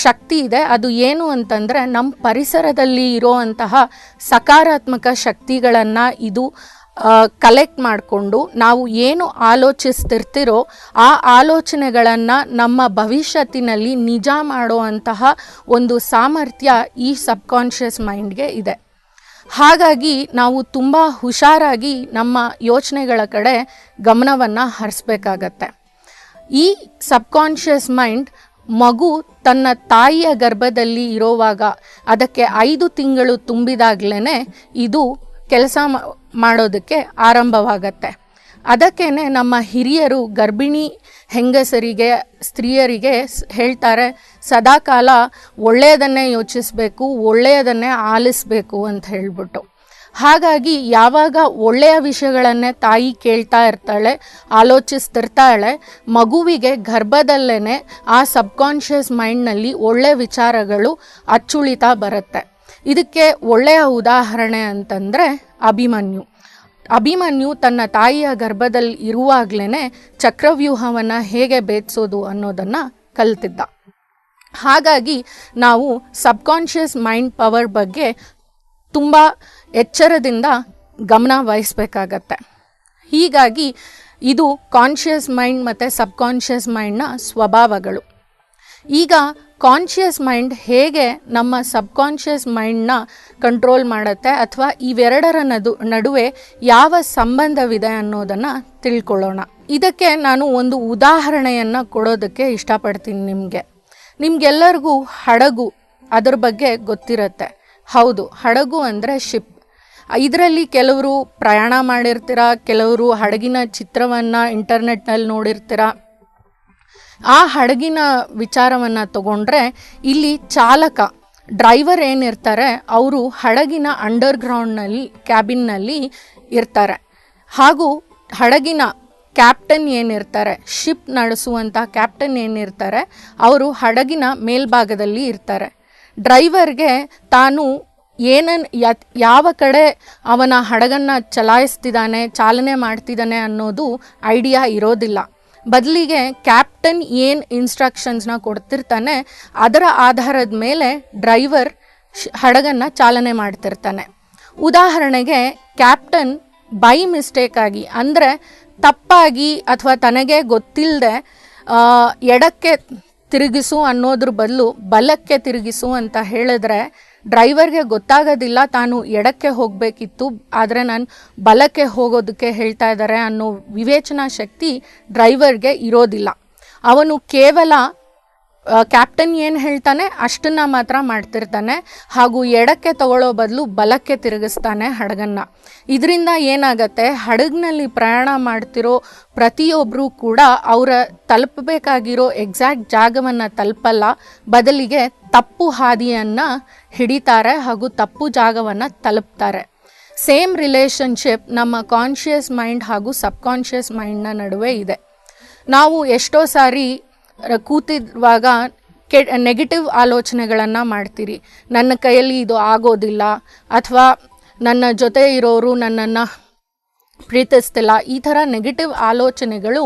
ಶಕ್ತಿ ಇದೆ. ಅದು ಏನು ಅಂತಂದರೆ, ನಮ್ಮ ಪರಿಸರದಲ್ಲಿ ಇರೋವಂತಹ ಸಕಾರಾತ್ಮಕ ಶಕ್ತಿಗಳನ್ನು ಇದು ಕಲೆಕ್ಟ್ ಮಾಡಿಕೊಂಡು ನಾವು ಏನು ಆಲೋಚಿಸ್ತಿರ್ತಿರೋ ಆ ಆಲೋಚನೆಗಳನ್ನು ನಮ್ಮ ಭವಿಷ್ಯತ್ತಿನಲ್ಲಿ ನಿಜ ಮಾಡುವಂತಹ ಒಂದು ಸಾಮರ್ಥ್ಯ ಈ ಸಬ್ಕಾನ್ಷಿಯಸ್ ಮೈಂಡ್ಗೆ ಇದೆ. ಹಾಗಾಗಿ ನಾವು ತುಂಬ ಹುಷಾರಾಗಿ ನಮ್ಮ ಯೋಚನೆಗಳ ಕಡೆ ಗಮನವನ್ನು ಹರಿಸ್ಬೇಕಾಗತ್ತೆ. ಈ ಸಬ್ಕಾನ್ಷಿಯಸ್ ಮೈಂಡ್ ಮಗು ತನ್ನ ತಾಯಿಯ ಗರ್ಭದಲ್ಲಿ ಇರೋವಾಗ ಅದಕ್ಕೆ 5 ತಿಂಗಳು ತುಂಬಿದಾಗಲೇ ಇದು ಕೆಲಸ ಮಾಡೋದಕ್ಕೆ ಆರಂಭವಾಗತ್ತೆ. ಅದಕ್ಕೇ ನಮ್ಮ ಹಿರಿಯರು ಗರ್ಭಿಣಿ ಹೆಂಗಸರಿಗೆ, ಸ್ತ್ರೀಯರಿಗೆ ಹೇಳ್ತಾರೆ, ಸದಾಕಾಲ ಒಳ್ಳೆಯದನ್ನೇ ಯೋಚಿಸಬೇಕು, ಒಳ್ಳೆಯದನ್ನೇ ಆಲಿಸಬೇಕು ಅಂತ ಹೇಳ್ಬಿಟ್ಟು. ಹಾಗಾಗಿ ಯಾವಾಗ ಒಳ್ಳೆಯ ವಿಷಯಗಳನ್ನೇ ತಾಯಿ ಕೇಳ್ತಾ ಇರ್ತಾಳೆ, ಆಲೋಚಿಸ್ತಿರ್ತಾಳೆ, ಮಗುವಿಗೆ ಗರ್ಭದಲ್ಲೇ ಆ ಸಬ್ಕಾನ್ಷಿಯಸ್ ಮೈಂಡ್ನಲ್ಲಿ ಒಳ್ಳೆಯ ವಿಚಾರಗಳು ಅಚ್ಚುಳಿತಾ ಬರುತ್ತೆ. ಇದಕ್ಕೆ ಒಳ್ಳೆಯ ಉದಾಹರಣೆ ಅಂತಂದರೆ ಅಭಿಮನ್ಯು ತನ್ನ ತಾಯಿಯ ಗರ್ಭದಲ್ಲಿ ಇರುವಾಗಲೇ ಚಕ್ರವ್ಯೂಹವನ್ನು ಹೇಗೆ ಭೇದಿಸೋದು ಅನ್ನೋದನ್ನು ಕಲ್ತಿದ್ದ. ಹಾಗಾಗಿ ನಾವು ಸಬ್ಕಾನ್ಷಿಯಸ್ ಮೈಂಡ್ ಪವರ್ ಬಗ್ಗೆ ತುಂಬ ಎಚ್ಚರದಿಂದ ಗಮನ ವಹಿಸಬೇಕಾಗತ್ತೆ. ಹೀಗಾಗಿ ಇದು ಕಾನ್ಷಿಯಸ್ ಮೈಂಡ್ ಮತ್ತು ಸಬ್ಕಾನ್ಷಿಯಸ್ ಮೈಂಡ್ನ ಸ್ವಭಾವಗಳು. ಈಗ ಕಾನ್ಷಿಯಸ್ ಮೈಂಡ್ ಹೇಗೆ ನಮ್ಮ ಸಬ್ಕಾನ್ಷಿಯಸ್ ಮೈಂಡ್ನ ಕಂಟ್ರೋಲ್ ಮಾಡುತ್ತೆ ಅಥವಾ ಇವೆರಡರ ನಡುವೆ ಯಾವ ಸಂಬಂಧವಿದೆ ಅನ್ನೋದನ್ನು ತಿಳ್ಕೊಳ್ಳೋಣ. ಇದಕ್ಕೆ ನಾನು ಒಂದು ಉದಾಹರಣೆಯನ್ನು ಕೊಡೋದಕ್ಕೆ ಇಷ್ಟಪಡ್ತೀನಿ. ನಿಮಗೆಲ್ಲರಿಗೂ ಹಡಗು ಅದರ ಬಗ್ಗೆ ಗೊತ್ತಿರುತ್ತೆ. ಹೌದು, ಹಡಗು ಅಂದರೆ ಶಿಪ್. ಇದರಲ್ಲಿ ಕೆಲವರು ಪ್ರಯಾಣ ಮಾಡಿರ್ತೀರ, ಕೆಲವರು ಹಡಗಿನ ಚಿತ್ರವನ್ನು ಇಂಟರ್ನೆಟ್ನಲ್ಲಿ ನೋಡಿರ್ತೀರ. ಆ ಹಡಗಿನ ವಿಚಾರವನ್ನು ತಗೊಂಡ್ರೆ ಇಲ್ಲಿ ಡ್ರೈವರ್ ಏನಿರ್ತಾರೆ ಅವರು ಹಡಗಿನ ಅಂಡರ್ಗ್ರೌಂಡ್ನಲ್ಲಿ ಕ್ಯಾಬಿನ್ನಲ್ಲಿ ಇರ್ತಾರೆ. ಹಾಗೂ ಹಡಗಿನ ಕ್ಯಾಪ್ಟನ್ ಏನಿರ್ತಾರೆ, ಶಿಪ್ ನಡೆಸುವಂಥ ಕ್ಯಾಪ್ಟನ್ ಏನಿರ್ತಾರೆ ಅವರು ಹಡಗಿನ ಮೇಲ್ಭಾಗದಲ್ಲಿ ಇರ್ತಾರೆ. ಡ್ರೈವರ್ಗೆ ತಾನು ಯಾವ ಕಡೆ ಅವನ ಹಡಗನ್ನು ಚಲಾಯಿಸ್ತಿದ್ದಾನೆ, ಚಾಲನೆ ಮಾಡ್ತಿದ್ದಾನೆ ಅನ್ನೋದು ಐಡಿಯಾ ಇರೋದಿಲ್ಲ. ಬದಲಿಗೆ ಕ್ಯಾಪ್ಟನ್ ಏನು ಇನ್ಸ್ಟ್ರಕ್ಷನ್ಸ್ನ ಕೊಡ್ತಿರ್ತಾನೆ ಅದರ ಆಧಾರದ ಮೇಲೆ ಡ್ರೈವರ್ ಹಡಗನ್ನು ಚಾಲನೆ ಮಾಡ್ತಿರ್ತಾನೆ. ಉದಾಹರಣೆಗೆ ಕ್ಯಾಪ್ಟನ್ ಬೈ ಮಿಸ್ಟೇಕ್ ಆಗಿ, ಅಂದರೆ ತಪ್ಪಾಗಿ ಅಥವಾ ತನಗೆ ಗೊತ್ತಿಲ್ಲದೆ ಎಡಕ್ಕೆ ತಿರುಗಿಸು ಅನ್ನೋದ್ರ ಬದಲು ಬಲಕ್ಕೆ ತಿರುಗಿಸು ಅಂತ ಹೇಳಿದ್ರೆ ಡ್ರೈವರ್ಗೆ ಗೊತ್ತಾಗೋದಿಲ್ಲ ತಾನು ಎಡಕ್ಕೆ ಹೋಗಬೇಕಿತ್ತು, ಆದರೆ ನಾನು ಬಲಕ್ಕೆ ಹೋಗೋದಕ್ಕೆ ಹೇಳ್ತಾ ಇದ್ದಾರೆ ಅನ್ನೋ ವಿವೇಚನಾ ಶಕ್ತಿ ಡ್ರೈವರ್ಗೆ ಇರೋದಿಲ್ಲ. ಅವನು ಕೇವಲ ಕ್ಯಾಪ್ಟನ್ ಏನು ಹೇಳ್ತಾನೆ ಅಷ್ಟನ್ನು ಮಾತ್ರ ಮಾಡ್ತಿರ್ತಾನೆ, ಹಾಗೂ ಎಡಕ್ಕೆ ತಗೊಳ್ಳೋ ಬದಲು ಬಲಕ್ಕೆ ತಿರುಗಿಸ್ತಾನೆ ಹಡಗನ್ನು. ಇದರಿಂದ ಏನಾಗತ್ತೆ, ಹಡಗಿನಲ್ಲಿ ಪ್ರಯಾಣ ಮಾಡ್ತಿರೋ ಪ್ರತಿಯೊಬ್ಬರೂ ಕೂಡ ಅವರ ತಲುಪಬೇಕಾಗಿರೋ ಎಕ್ಸಾಕ್ಟ್ ಜಾಗವನ್ನು ತಲುಪಲ್ಲ, ಬದಲಿಗೆ ತಪ್ಪು ಹಾದಿಯನ್ನು ಹಿಡಿತಾರೆ ಹಾಗೂ ತಪ್ಪು ಜಾಗವನ್ನು ತಲುಪ್ತಾರೆ. ಸೇಮ್ ರಿಲೇಷನ್ಶಿಪ್ ನಮ್ಮ ಕಾನ್ಷಿಯಸ್ ಮೈಂಡ್ ಹಾಗೂ ಸಬ್ಕಾನ್ಷಿಯಸ್ ಮೈಂಡ್ನ ನಡುವೆ ಇದೆ. ನಾವು ಎಷ್ಟೋ ಸಾರಿ ಕೂತಿರುವಾಗ ನೆಗೆಟಿವ್ ಆಲೋಚನೆಗಳನ್ನು ಮಾಡ್ತೀರಿ. ನನ್ನ ಕೈಯಲ್ಲಿ ಇದು ಆಗೋದಿಲ್ಲ, ಅಥವಾ ನನ್ನ ಜೊತೆ ಇರೋರು ನನ್ನನ್ನು ಪ್ರೀತಿಸ್ತಿಲ್ಲ. ಈ ಥರ ನೆಗೆಟಿವ್ ಆಲೋಚನೆಗಳು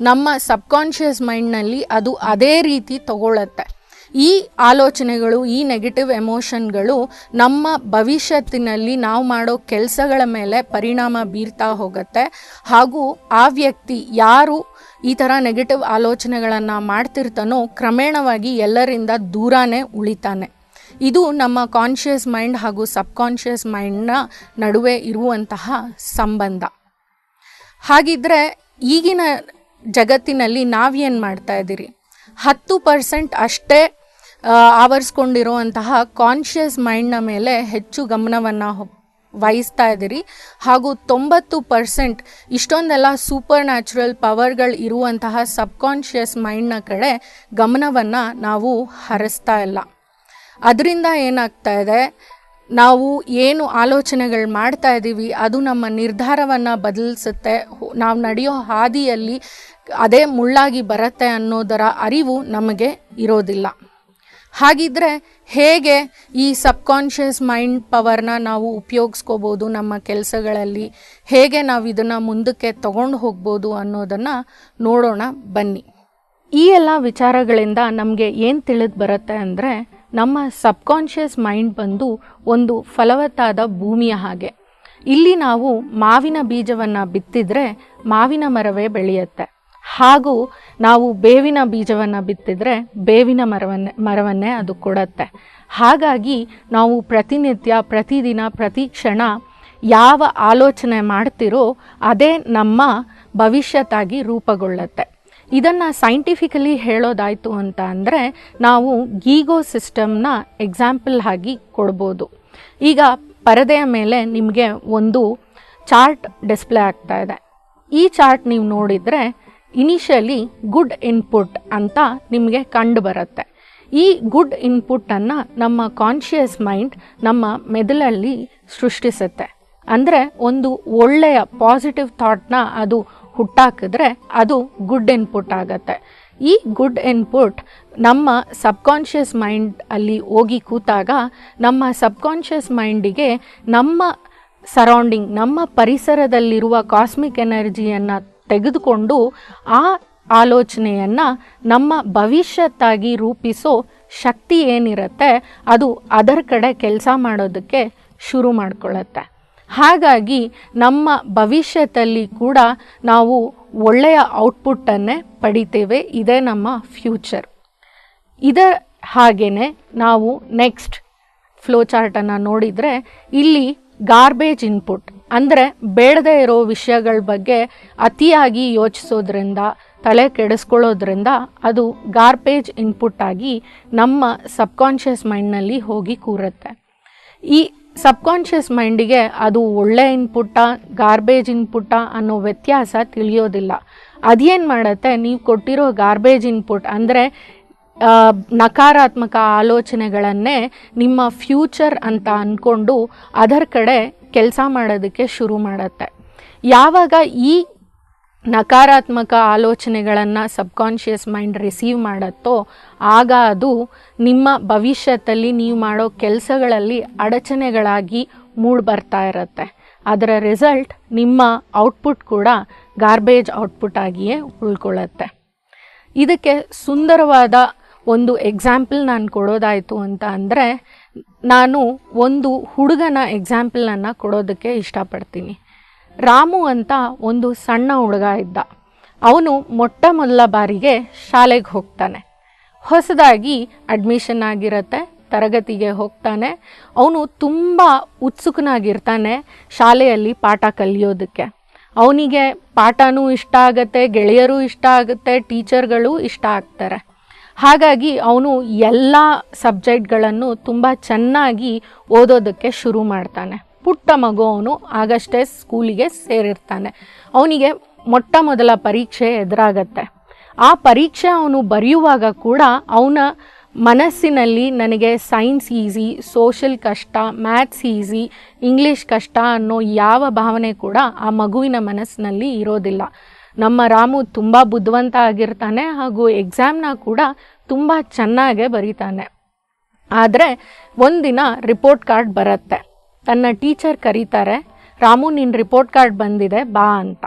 ನಮ್ಮ ಸಬ್ಕಾನ್ಷಿಯಸ್ ಮೈಂಡ್ನಲ್ಲಿ ಅದು ಅದೇ ರೀತಿ ತಗೊಳ್ಳತ್ತೆ. ಈ ಆಲೋಚನೆಗಳು, ಈ ನೆಗೆಟಿವ್ ಎಮೋಷನ್ಗಳು ನಮ್ಮ ಭವಿಷ್ಯತ್ತಿನಲ್ಲಿ ನಾವು ಮಾಡೋ ಕೆಲಸಗಳ ಮೇಲೆ ಪರಿಣಾಮ ಬೀರ್ತಾ ಹೋಗುತ್ತೆ. ಹಾಗೂ ಆ ವ್ಯಕ್ತಿ ಯಾರು ಈ ಥರ ನೆಗೆಟಿವ್ ಆಲೋಚನೆಗಳನ್ನು ಮಾಡ್ತಿರ್ತಾನೋ ಕ್ರಮೇಣವಾಗಿ ಎಲ್ಲರಿಂದ ದೂರನೇ ಉಳಿತಾನೆ. ಇದು ನಮ್ಮ ಕಾನ್ಷಿಯಸ್ ಮೈಂಡ್ ಹಾಗೂ ಸಬ್ಕಾನ್ಷಿಯಸ್ ಮೈಂಡ್ನ ನಡುವೆ ಇರುವಂತಹ ಸಂಬಂಧ. ಹಾಗಿದ್ರೆ ಈಗಿನ ಜಗತ್ತಿನಲ್ಲಿ ನಾವೇನು ಮಾಡ್ತಾ ಇದ್ದೀರಿ? 10% ಅಷ್ಟೇ ಆವರಿಸ್ಕೊಂಡಿರುವಂತಹ ಕಾನ್ಷಿಯಸ್ ಮೈಂಡ್ನ ಮೇಲೆ ಹೆಚ್ಚು ಗಮನವನ್ನು ವಹಿಸ್ತಾ ಇದ್ದೀರಿ, ಹಾಗೂ 90% ಇಷ್ಟೊಂದೆಲ್ಲ ಸೂಪರ್ ನ್ಯಾಚುರಲ್ ಪವರ್ಗಳು ಇರುವಂತಹ ಸಬ್ಕಾನ್ಷಿಯಸ್ ಮೈಂಡ್ನ ಕಡೆ ಗಮನವನ್ನು ನಾವು ಹರಿಸ್ತಾ ಇಲ್ಲ. ಅದರಿಂದ ಏನಾಗ್ತಾ ಇದೆ, ನಾವು ಏನು ಆಲೋಚನೆಗಳು ಮಾಡ್ತಾ ಇದ್ದೀವಿ ಅದು ನಮ್ಮ ನಿರ್ಧಾರವನ್ನು ಬದಲಿಸುತ್ತೆ. ನಾವು ನಡೆಯೋ ಹಾದಿಯಲ್ಲಿ ಅದೇ ಮುಳ್ಳಾಗಿ ಬರುತ್ತೆ ಅನ್ನೋದರ ಅರಿವು ನಮಗೆ ಇರೋದಿಲ್ಲ. ಹಾಗಿದ್ರೆ ಹೇಗೆ ಈ ಸಬ್ಕಾನ್ಷಿಯಸ್ ಮೈಂಡ್ ಪವರ್ನ ನಾವು ಉಪಯೋಗಿಸ್ಕೋಬೋದು ನಮ್ಮ ಕೆಲಸಗಳಲ್ಲಿ, ಹೇಗೆ ನಾವು ಇದನ್ನು ಮುಂದಕ್ಕೆ ತಗೊಂಡು ಹೋಗ್ಬೋದು ಅನ್ನೋದನ್ನು ನೋಡೋಣ ಬನ್ನಿ. ಈ ಎಲ್ಲ ವಿಚಾರಗಳಿಂದ ನಮಗೆ ಏನು ತಿಳಿದು ಬರುತ್ತೆ ಅಂದರೆ, ನಮ್ಮ ಸಬ್ಕಾನ್ಷಿಯಸ್ ಮೈಂಡ್ ಬಂದು ಒಂದು ಫಲವತ್ತಾದ ಭೂಮಿಯ ಹಾಗೆ. ಇಲ್ಲಿ ನಾವು ಮಾವಿನ ಬೀಜವನ್ನು ಬಿತ್ತಿದ್ರೆ ಮಾವಿನ ಮರವೇ ಬೆಳೆಯುತ್ತೆ. ಹಾಗೂ ನಾವು ಬೇವಿನ ಬೀಜವನ್ನು ಬಿತ್ತಿದರೆ ಬೇವಿನ ಮರವನ್ನೇ ಅದು ಕೊಡುತ್ತೆ. ಹಾಗಾಗಿ ನಾವು ಪ್ರತಿನಿತ್ಯ, ಪ್ರತಿದಿನ, ಪ್ರತಿ ಕ್ಷಣ ಯಾವ ಆಲೋಚನೆ ಮಾಡ್ತಿರೋ ಅದೇ ನಮ್ಮ ಭವಿಷ್ಯತ್ತಾಗಿ ರೂಪುಗೊಳ್ಳುತ್ತೆ. ಇದನ್ನು ಸೈಂಟಿಫಿಕಲಿ ಹೇಳೋದಾಯಿತು ಅಂತ ಅಂದರೆ ನಾವು ಗೀಗೋ ಸಿಸ್ಟಮ್ನ ಎಕ್ಸಾಂಪಲ್ ಆಗಿ ಕೊಡ್ಬೋದು. ಈಗ ಪರದೆಯ ಮೇಲೆ ನಿಮಗೆ ಒಂದು ಚಾರ್ಟ್ ಡಿಸ್ಪ್ಲೇ ಆಗ್ತಾ ಇದೆ. ಈ ಚಾರ್ಟ್ ನೀವು ನೋಡಿದರೆ ಇನಿಷಿಯಲಿ ಗುಡ್ ಇನ್ಪುಟ್ ಅಂತ ನಿಮಗೆ ಕಂಡು ಬರುತ್ತೆ. ಈ ಗುಡ್ ಇನ್ಪುಟ್ಟನ್ನು ನಮ್ಮ ಕಾನ್ಷಿಯಸ್ ಮೈಂಡ್ ನಮ್ಮ ಮೆದುಳಲ್ಲಿ ಸೃಷ್ಟಿಸುತ್ತೆ. ಅಂದರೆ ಒಂದು ಒಳ್ಳೆಯ ಪಾಸಿಟಿವ್ ಥಾಟ್ನ ಅದು ಹುಟ್ಟಾಕಿದ್ರೆ ಅದು ಗುಡ್ ಇನ್ಪುಟ್ ಆಗುತ್ತೆ. ಈ ಗುಡ್ ಇನ್ಪುಟ್ ನಮ್ಮ ಸಬ್ಕಾನ್ಷಿಯಸ್ ಮೈಂಡ್ ಅಲ್ಲಿ ಹೋಗಿ ಕೂತಾಗ ನಮ್ಮ ಸಬ್ಕಾನ್ಷಿಯಸ್ ಮೈಂಡಿಗೆ ನಮ್ಮ ಸರೌಂಡಿಂಗ್, ನಮ್ಮ ಪರಿಸರದಲ್ಲಿರುವ ಕಾಸ್ಮಿಕ್ ಎನರ್ಜಿಯನ್ನು ತೆಗೆದುಕೊಂಡು ಆ ಆಲೋಚನೆಯನ್ನು ನಮ್ಮ ಭವಿಷ್ಯತ್ತಾಗಿ ರೂಪಿಸೋ ಶಕ್ತಿ ಏನಿರುತ್ತೆ ಅದು ಅದರ ಕಡೆ ಕೆಲಸ ಮಾಡೋದಕ್ಕೆ ಶುರು ಮಾಡಿಕೊಳ್ಳುತ್ತೆ. ಹಾಗಾಗಿ ನಮ್ಮ ಭವಿಷ್ಯದಲ್ಲಿ ಕೂಡ ನಾವು ಒಳ್ಳೆಯ ಔಟ್ಪುಟ್ಟನ್ನೇ ಪಡಿತೇವೆ. ಇದೇ ನಮ್ಮ ಫ್ಯೂಚರ್. ಇದರ ಹಾಗೆಯೇ ನಾವು ನೆಕ್ಸ್ಟ್ ಫ್ಲೋ ಚಾರ್ಟನ್ನು ನೋಡಿದರೆ ಇಲ್ಲಿ ಗಾರ್ಬೇಜ್ ಇನ್ಪುಟ್ ಅಂದರೆ ಬೇಡದೇ ಇರೋ ವಿಷಯಗಳ ಬಗ್ಗೆ ಅತಿಯಾಗಿ ಯೋಚಿಸೋದ್ರಿಂದ, ತಲೆ ಕೆಡಿಸ್ಕೊಳ್ಳೋದ್ರಿಂದ ಅದು ಗಾರ್ಬೇಜ್ ಇನ್ಪುಟ್ ಆಗಿ ನಮ್ಮ ಸಬ್ಕಾನ್ಷಿಯಸ್ ಮೈಂಡ್ನಲ್ಲಿ ಹೋಗಿ ಕೂರುತ್ತೆ. ಈ ಸಬ್ಕಾನ್ಷಿಯಸ್ ಮೈಂಡಿಗೆ ಅದು ಒಳ್ಳೆ ಇನ್ಪುಟ್ಟಾ ಗಾರ್ಬೇಜ್ ಇನ್ಪುಟ್ಟಾ ಅನ್ನೋ ವ್ಯತ್ಯಾಸ ತಿಳಿಯೋದಿಲ್ಲ. ಅದೇನು ಮಾಡುತ್ತೆ, ನೀವು ಕೊಟ್ಟಿರೋ ಗಾರ್ಬೇಜ್ ಇನ್ಪುಟ್ ಅಂದರೆ ನಕಾರಾತ್ಮಕ ಆಲೋಚನೆಗಳನ್ನೇ ನಿಮ್ಮ ಫ್ಯೂಚರ್ ಅಂತ ಅಂದ್ಕೊಂಡು ಅದರ ಕಡೆ ಕೆಲಸ ಮಾಡೋದಕ್ಕೆ ಶುರು ಮಾಡುತ್ತೆ. ಯಾವಾಗ ಈ ನಕಾರಾತ್ಮಕ ಆಲೋಚನೆಗಳನ್ನು ಸಬ್ಕಾನ್ಷಿಯಸ್ ಮೈಂಡ್ ರಿಸೀವ್ ಮಾಡುತ್ತೋ ಆಗ ಅದು ನಿಮ್ಮ ಭವಿಷ್ಯದಲ್ಲಿ ನೀವು ಮಾಡೋ ಕೆಲಸಗಳಲ್ಲಿ ಅಡಚಣೆಗಳಾಗಿ ಮೂಡಿ ಬರ್ತಾ ಇರುತ್ತೆ. ಅದರ ರಿಸಲ್ಟ್ ನಿಮ್ಮ ಔಟ್ಪುಟ್ ಕೂಡ ಗಾರ್ಬೇಜ್ ಔಟ್ಪುಟ್ ಆಗಿಯೇ ಉಳ್ಕೊಳ್ಳುತ್ತೆ. ಇದಕ್ಕೆ ಸುಂದರವಾದ ಒಂದು ಎಕ್ಸಾಂಪಲ್ ನಾನು ಕೊಡೋದಾಯಿತು ಅಂತ ಅಂದರೆ ನಾನು ಒಂದು ಹುಡುಗನ ಎಕ್ಸಾಂಪಲನ್ನು ಕೊಡೋದಕ್ಕೆ ಇಷ್ಟಪಡ್ತೀನಿ. ರಾಮು ಅಂತ ಒಂದು ಸಣ್ಣ ಹುಡುಗ ಇದ್ದ. ಅವನು ಮೊಟ್ಟ ಮೊದಲ ಬಾರಿಗೆ ಶಾಲೆಗೆ ಹೋಗ್ತಾನೆ. ಹೊಸದಾಗಿ ಅಡ್ಮಿಷನ್ ಆಗಿರುತ್ತೆ, ತರಗತಿಗೆ ಹೋಗ್ತಾನೆ. ಅವನು ತುಂಬ ಉತ್ಸುಕನಾಗಿರ್ತಾನೆ ಶಾಲೆಯಲ್ಲಿ ಪಾಠ ಕಲಿಯೋದಕ್ಕೆ. ಅವನಿಗೆ ಪಾಠನೂ ಇಷ್ಟ ಆಗುತ್ತೆ, ಗೆಳೆಯರು ಇಷ್ಟ ಆಗುತ್ತೆ, ಟೀಚರ್ಗಳು ಇಷ್ಟ ಆಗ್ತಾರೆ. ಹಾಗಾಗಿ ಅವನು ಎಲ್ಲ ಸಬ್ಜೆಕ್ಟ್ಗಳನ್ನು ತುಂಬ ಚೆನ್ನಾಗಿ ಓದೋದಕ್ಕೆ ಶುರು ಮಾಡ್ತಾನೆ. ಪುಟ್ಟ ಮಗು, ಅವನು ಆಗಷ್ಟೇ ಸ್ಕೂಲಿಗೆ ಸೇರಿರ್ತಾನೆ. ಅವನಿಗೆ ಮೊಟ್ಟ ಮೊದಲ ಪರೀಕ್ಷೆ ಎದುರಾಗತ್ತೆ. ಆ ಪರೀಕ್ಷೆ ಅವನು ಬರೆಯುವಾಗ ಕೂಡ ಅವನ ಮನಸ್ಸಿನಲ್ಲಿ ನನಗೆ ಸೈನ್ಸ್ ಈಸಿ, ಸೋಷಲ್ ಕಷ್ಟ, ಮ್ಯಾಥ್ಸ್ ಈಸಿ, ಇಂಗ್ಲೀಷ್ ಕಷ್ಟ ಅನ್ನೋ ಯಾವ ಭಾವನೆ ಕೂಡ ಆ ಮಗುವಿನ ಮನಸ್ಸಿನಲ್ಲಿ ಇರೋದಿಲ್ಲ. ನಮ್ಮ ರಾಮು ತುಂಬ ಬುದ್ಧಿವಂತ ಆಗಿರ್ತಾನೆ ಹಾಗೂ ಎಕ್ಸಾಮ್ನ ಕೂಡ ತುಂಬ ಚೆನ್ನಾಗೇ ಬರೀತಾನೆ. ಆದರೆ ಒಂದಿನ ರಿಪೋರ್ಟ್ ಕಾರ್ಡ್ ಬರುತ್ತೆ. ತನ್ನ ಟೀಚರ್ ಕರೀತಾರೆ, ರಾಮು ನಿನ್ನ ರಿಪೋರ್ಟ್ ಕಾರ್ಡ್ ಬಂದಿದೆ ಬಾ ಅಂತ.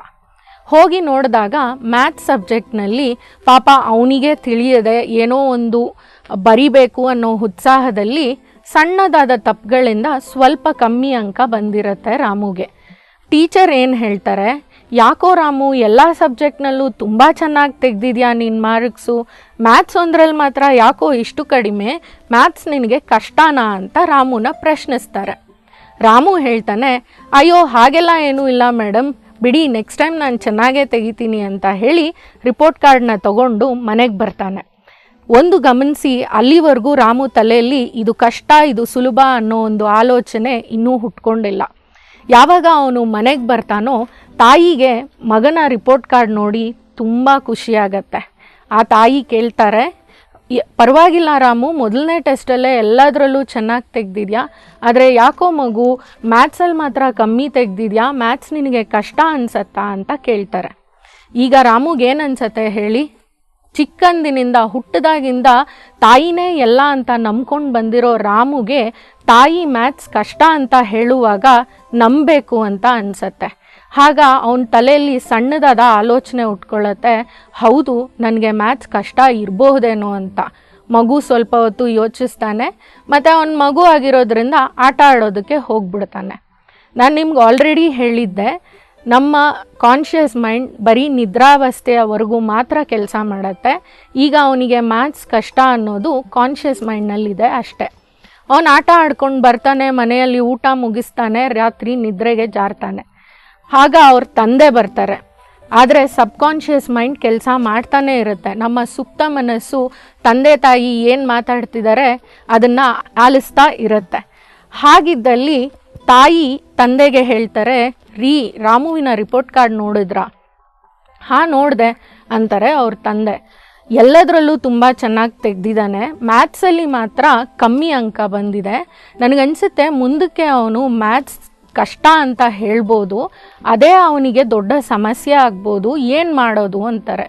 ಹೋಗಿ ನೋಡಿದಾಗ ಮ್ಯಾಥ್ಸ್ ಸಬ್ಜೆಕ್ಟ್ನಲ್ಲಿ ಪಾಪ ಅವನಿಗೆ ತಿಳಿಯದೆ ಏನೋ ಒಂದು ಬರಿಬೇಕು ಅನ್ನೋ ಉತ್ಸಾಹದಲ್ಲಿ ಸಣ್ಣದಾದ ತಪ್ಪುಗಳಿಂದ ಸ್ವಲ್ಪ ಕಮ್ಮಿ ಅಂಕ ಬಂದಿರುತ್ತೆ ರಾಮುಗೆ. ಟೀಚರ್ ಏನು ಹೇಳ್ತಾರೆ, ಯಾಕೋ ರಾಮು ಎಲ್ಲ ಸಬ್ಜೆಕ್ಟ್ನಲ್ಲೂ ತುಂಬ ಚೆನ್ನಾಗಿ ತೆಗೆದಿದ್ಯಾ ನಿನ್ನ ಮಾರ್ಕ್ಸು, ಮ್ಯಾಥ್ಸ್ ಒಂದರಲ್ಲಿ ಮಾತ್ರ ಯಾಕೋ ಇಷ್ಟು ಕಡಿಮೆ, ಮ್ಯಾಥ್ಸ್ ನಿನಗೆ ಕಷ್ಟನಾ ಅಂತ ರಾಮುನ ಪ್ರಶ್ನಿಸ್ತಾರೆ. ರಾಮು ಹೇಳ್ತಾನೆ, ಅಯ್ಯೋ ಹಾಗೆಲ್ಲ ಏನೂ ಇಲ್ಲ ಮೇಡಮ್, ಬಿಡಿ ನೆಕ್ಸ್ಟ್ ಟೈಮ್ ನಾನು ಚೆನ್ನಾಗೇ ತೆಗಿತೀನಿ ಅಂತ ಹೇಳಿ ರಿಪೋರ್ಟ್ ಕಾರ್ಡ್ನ ತಗೊಂಡು ಮನೆಗೆ ಬರ್ತಾನೆ. ಒಂದು ಗಮನಿಸಿ, ಅಲ್ಲಿವರೆಗೂ ರಾಮು ತಲೆಯಲ್ಲಿ ಇದು ಕಷ್ಟ ಇದು ಸುಲಭ ಅನ್ನೋ ಒಂದು ಆಲೋಚನೆ ಇನ್ನೂ ಹುಟ್ಕೊಂಡಿಲ್ಲ. ಯಾವಾಗ ಅವನು ಮನೆಗೆ ಬರ್ತಾನೋ ತಾಯಿಗೆ ಮಗನ ರಿಪೋರ್ಟ್ ಕಾರ್ಡ್ ನೋಡಿ ತುಂಬ ಖುಷಿಯಾಗತ್ತೆ. ಆ ತಾಯಿ ಕೇಳ್ತಾರೆ, ಪರವಾಗಿಲ್ಲ ರಾಮು, ಮೊದಲನೇ ಟೆಸ್ಟಲ್ಲೇ ಎಲ್ಲದರಲ್ಲೂ ಚೆನ್ನಾಗಿ ತೆಗೆದಿದ್ಯಾ, ಆದರೆ ಯಾಕೋ ಮಗು ಮ್ಯಾಥ್ಸಲ್ಲಿ ಮಾತ್ರ ಕಮ್ಮಿ ತೆಗೆದಿದ್ಯಾ, ಮ್ಯಾಥ್ಸ್ ನಿನಗೆ ಕಷ್ಟ ಅನ್ಸತ್ತಾ ಅಂತ ಕೇಳ್ತಾರೆ. ಈಗ ರಾಮುಗೆ ಏನು ಅನ್ಸತ್ತೆ ಹೇಳಿ? ಚಿಕ್ಕಂದಿನಿಂದ ಹುಟ್ಟಿದಾಗಿಂದ ತಾಯಿನೇ ಎಲ್ಲ ಅಂತ ನಂಬ್ಕೊಂಡು ಬಂದಿರೋ ರಾಮುಗೆ ತಾಯಿ ಮ್ಯಾಥ್ಸ್ ಕಷ್ಟ ಅಂತ ಹೇಳುವಾಗ ನಂಬಬೇಕು ಅಂತ ಅನಿಸತ್ತೆ. ಆಗ ಅವನ ತಲೆಯಲ್ಲಿ ಸಣ್ಣದಾದ ಆಲೋಚನೆ ಉಟ್ಕೊಳ್ಳುತ್ತೆ, ಹೌದು ನನಗೆ ಮ್ಯಾಥ್ಸ್ ಕಷ್ಟ ಇರಬಹುದೇನೋ ಅಂತ. ಮಗು ಸ್ವಲ್ಪ ಹೊತ್ತು ಯೋಚಿಸ್ತಾನೆ, ಮತ್ತು ಅವನ ಮಗು ಆಗಿರೋದ್ರಿಂದ ಆಟ ಆಡೋದಕ್ಕೆ ಹೋಗ್ಬಿಡ್ತಾನೆ. ನಾನು ನಿಮ್ಗೆ ಆಲ್ರೆಡಿ ಹೇಳಿದ್ದೆ, ನಮ್ಮ ಕಾನ್ಷಿಯಸ್ ಮೈಂಡ್ ಬರೀ ನಿದ್ರಾವಸ್ಥೆಯವರೆಗೂ ಮಾತ್ರ ಕೆಲಸ ಮಾಡುತ್ತೆ. ಈಗ ಅವನಿಗೆ ಮ್ಯಾಥ್ಸ್ ಕಷ್ಟ ಅನ್ನೋದು ಕಾನ್ಷಿಯಸ್ ಮೈಂಡ್ನಲ್ಲಿದೆ ಅಷ್ಟೆ. ಅವನು ಆಟ ಆಡ್ಕೊಂಡು ಬರ್ತಾನೆ, ಮನೆಯಲ್ಲಿ ಊಟ ಮುಗಿಸ್ತಾನೆ, ರಾತ್ರಿ ನಿದ್ರೆಗೆ ಜಾರ್ತಾನೆ. ಆಗ ಅವ್ರ ತಂದೆ ಬರ್ತಾರೆ. ಆದರೆ ಸಬ್ಕಾನ್ಷಿಯಸ್ ಮೈಂಡ್ ಕೆಲಸ ಮಾಡ್ತಾನೆ ಇರುತ್ತೆ. ನಮ್ಮ ಸುಪ್ತ ಮನಸ್ಸು ತಂದೆ ತಾಯಿ ಏನು ಮಾತಾಡ್ತಿದ್ದಾರೆ ಅದನ್ನು ಆಲಿಸ್ತಾ ಇರುತ್ತೆ. ಹಾಗಿದ್ದಲ್ಲಿ ತಾಯಿ ತಂದೆಗೆ ಹೇಳ್ತಾರೆ, ರಾಮುವಿನ ರಿಪೋರ್ಟ್ ಕಾರ್ಡ್ ನೋಡಿದ್ರಾ? ಹಾಂ ನೋಡಿದೆ ಅಂತಾರೆ ಅವ್ರ ತಂದೆ. ಎಲ್ಲದರಲ್ಲೂ ತುಂಬ ಚೆನ್ನಾಗಿ ತೆಗೆದಿದ್ದಾನೆ, ಮ್ಯಾಥ್ಸಲ್ಲಿ ಮಾತ್ರ ಕಮ್ಮಿ ಅಂಕ ಬಂದಿದೆ. ನನಗನ್ಸುತ್ತೆ ಮುಂದಕ್ಕೆ ಅವನು ಮ್ಯಾಥ್ಸ್ ಕಷ್ಟ ಅಂತ ಹೇಳ್ಬೋದು, ಅದೇ ಅವನಿಗೆ ದೊಡ್ಡ ಸಮಸ್ಯೆ ಆಗ್ಬೋದು, ಏನು ಮಾಡೋದು ಅಂತಾರೆ.